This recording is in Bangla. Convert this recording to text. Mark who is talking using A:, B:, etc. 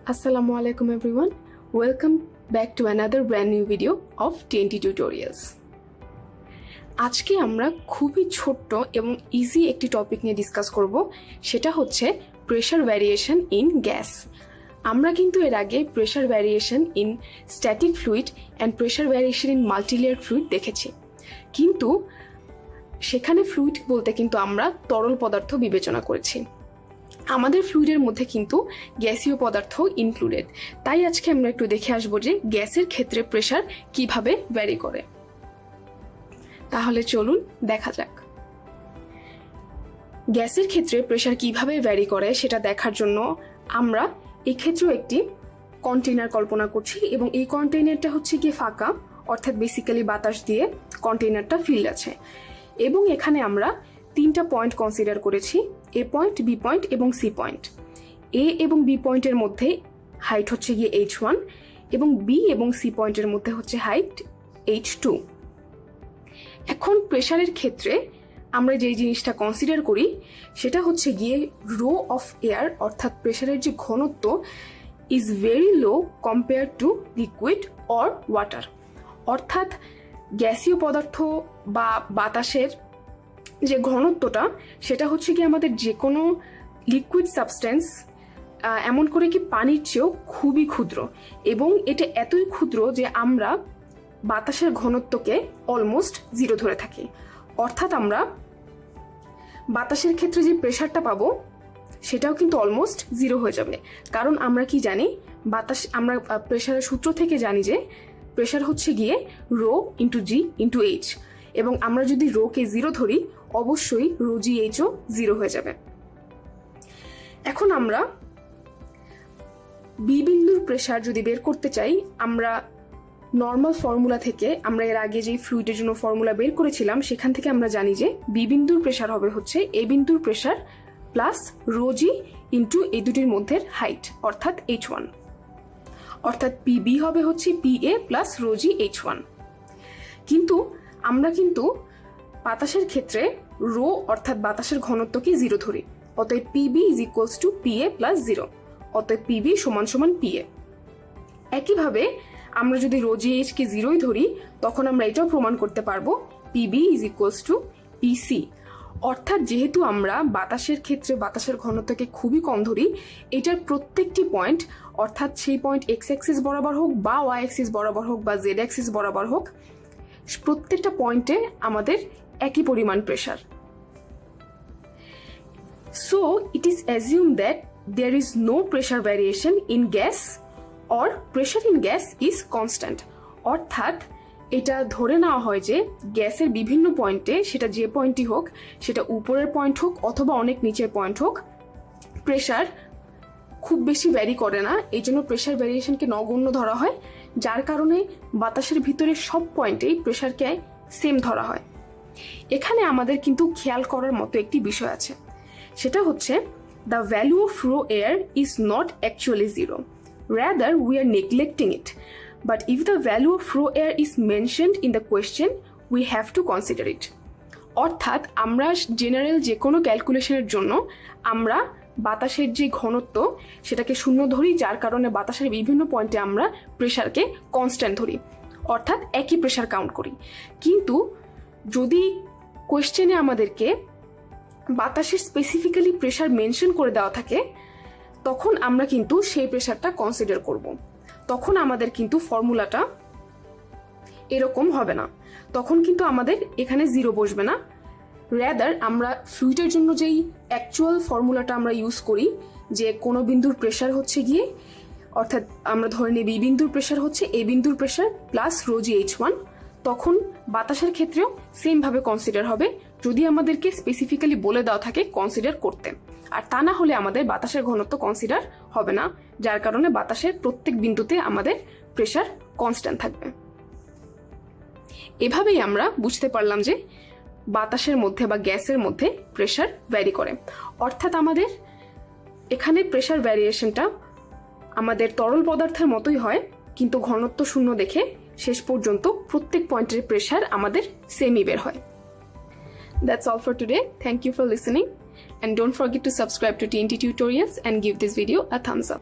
A: Assalamu alaikum everyone. Welcome back to another brand new video of TNT Tutorials. আজকে আমরা খুবই ছোট্ট এবং ইজি একটি টপিক নিয়ে ডিসকাস করব, সেটা হচ্ছে প্রেশার ভ্যারিয়েশন ইন গ্যাস। আমরা কিন্তু এর আগে pressure variation in static fluid and pressure variation in multilayer fluid দেখেছি, কিন্তু সেখানে ফ্লুইড বলতে কিন্তু আমরা তরল পদার্থ বিবেচনা করেছি। আমাদের ফ্লুইডের মধ্যে কিন্তু গ্যাসীয় পদার্থ ইনক্লুডেড। তাই আজকে আমরা একটু দেখে আসবো যে গ্যাসের ক্ষেত্রে প্রেশার কিভাবে ভ্যারি করে। তাহলে চলুন দেখা যাক। গ্যাসের ক্ষেত্রে প্রেশার কিভাবে ভ্যারি করে সেটা দেখার জন্য আমরা এই ক্ষেত্রেও একটি কন্টেইনার কল্পনা করছি, এবং এই কন্টেইনারটা হচ্ছে গিয়ে ফাঁকা, অর্থাৎ বেসিক্যালি বাতাস দিয়ে কন্টেইনারটা ফিল্ড আছে। এবং এখানে আমরা তিনটা পয়েন্ট কনসিডার করেছি, এ পয়েন্ট, বি পয়েন্ট এবং সি পয়েন্ট। এ এবং বি পয়েন্টের মধ্যে হাইট হচ্ছে গিয়ে H1 এবং বি এবং সি পয়েন্টের মধ্যে হচ্ছে হাইট H2। এখন প্রেশারের ক্ষেত্রে আমরা যেই জিনিসটা কনসিডার করি সেটা হচ্ছে গিয়ে রো অফ এয়ার, অর্থাৎ প্রেশারের যে ঘনত্ব is very low compare to liquid or water. অর্থাৎ গ্যাসীয় পদার্থ বা বাতাসের যে ঘনত্বটা সেটা হচ্ছে কি আমাদের যে কোনো লিকুইড সাবস্টেন্স, এমন করে কি পানির চেয়েও খুবই ক্ষুদ্র, এবং এটা এতই ক্ষুদ্র যে আমরা বাতাসের ঘনত্বকে অলমোস্ট জিরো ধরে থাকি। অর্থাৎ আমরা বাতাসের ক্ষেত্রে যে প্রেশারটা পাবো সেটাও কিন্তু অলমোস্ট জিরো হয়ে যাবে। কারণ আমরা কি জানি, আমরা প্রেশারের সূত্র থেকে জানি যে প্রেশার হচ্ছে গিয়ে রো ইন্টু জি ইন্টু এইচ, এবং আমরা যদি রোকে জিরো ধরি অবশ্যই রো জি এইচও জিরো হয়ে যাবে। এখন আমরা বি বিন্দুর প্রেশার যদি বের করতে চাই, আমরা নর্মাল ফর্মুলা থেকে, আমরা এর আগে যে ফ্লুইডের জন্য ফর্মুলা বের করেছিলাম সেখান থেকে আমরা জানি যে বি বিন্দুর প্রেশার হবে হচ্ছে এ বিন্দুর প্রেশার প্লাস রো জি ইন্টু এই দুটির মধ্যে হাইট, অর্থাৎ H1। অর্থাৎ পিবি হবে হচ্ছে PA প্লাস রো জি H1। কিন্তু আমরা কিন্তু বাতাসের ক্ষেত্রে রো অর্থাৎ বাতাসের ঘনত্বকে জিরো ধরি, অতএব PB is equals to PA plus zero, অতএব পিবি সমান সমান PA। একইভাবে আমরা যদি রো জি এইচ কে জিরোই ধরি তখন আমরা এটাও প্রমাণ করতে পারবো PB is equals to PC। অর্থাৎ যেহেতু আমরা বাতাসের ক্ষেত্রে বাতাসের ঘনত্বকে খুবই কম ধরি, এটার প্রত্যেকটি পয়েন্ট, অর্থাৎ সেই পয়েন্ট এক্স অ্যাক্সিস বরাবর হোক বা ওয়াই অ্যাক্সিস বরাবর হোক বা জেড অ্যাক্সিস বরাবর হোক, প্রত্যেকটা পয়েন্টে আমাদের একই পরিমাণ pressure. So it is assume that there is no pressure variation in gas or pressure in gas is constant. অর্থাৎ এটা ধরে নেওয়া হয় যে গ্যাসের বিভিন্ন পয়েন্টে, সেটা যে পয়েন্টই হোক, সেটা উপরের পয়েন্ট হোক অথবা অনেক নিচের পয়েন্ট হোক, প্রেশার খুব বেশি ভ্যারি করে না। এই জন্য প্রেশার ভ্যারিয়েশনকে নগণ্য ধরা হয়, যার কারণে বাতাসের ভিতরে সব পয়েন্টেই প্রেশারকে সেম ধরা হয়। এখানে আমাদের কিন্তু খেয়াল করার মতো একটি বিষয় আছে, সেটা হচ্ছে the value of rho air is not actually zero, rather we are neglecting it, but if the value of rho air is mentioned in the question we have to consider it. অর্থাৎ আমরা জেনারেল যে কোনো ক্যালকুলেশনের জন্য আমরা বাতাসের যে ঘনত্ব সেটাকে শূন্য ধরি, যার কারণে বাতাসের বিভিন্ন পয়েন্টে আমরা প্রেশারকে কনস্ট্যান্ট ধরি, অর্থাৎ একই প্রেশার কাউন্ট করি। কিন্তু যদি কোয়েশ্চেনে আমাদেরকে বাতাসের স্পেসিফিক্যালি প্রেশার মেনশন করে দেওয়া থাকে তখন আমরা কিন্তু সেই প্রেশারটা কনসিডার করব। তখন আমাদের কিন্তু ফর্মুলাটা এরকম হবে না, তখন কিন্তু আমাদের এখানে জিরো বসবে না। রেদার আমরা ফ্লুইডের জন্য যেই অ্যাকচুয়াল ফর্মুলাটা আমরা ইউজ করি, যে কোনো বিন্দুর প্রেশার হচ্ছে গিয়ে, অর্থাৎ আমরা ধরে নিই বি বিন্দুর প্রেশার হচ্ছে এ বিন্দুর প্রেশার প্লাস রো জি H1, তখন বাতাসের ক্ষেত্রেও সেম ভাবে কনসিডার হবে, যদি আমাদেরকে স্পেসিফিক্যালি বলে দেওয়া থাকে কনসিডার করতে। আর তা না হলে আমাদের বাতাসের ঘনত্ব কনসিডার হবে না, যার কারণে বাতাসের প্রত্যেক বিন্দুতে আমাদের প্রেশার কনস্ট্যান্ট থাকবে। এভাবেই আমরা বুঝতে পারলাম যে বাতাসের মধ্যে বা গ্যাসের মধ্যে প্রেশার ভ্যারি করে। অর্থাৎ আমাদের এখানে প্রেশার ভ্যারিয়েশনটা আমাদের তরল পদার্থের মতোই হয়, কিন্তু ঘনত্ব শূন্য দেখে শেষ পর্যন্ত প্রত্যেক পয়েন্টের প্রেশার আমাদের সেমই বের হয়। That's all for today. Thank you for listening, and don't forget to subscribe to TNT Tutorials and give this video a thumbs up.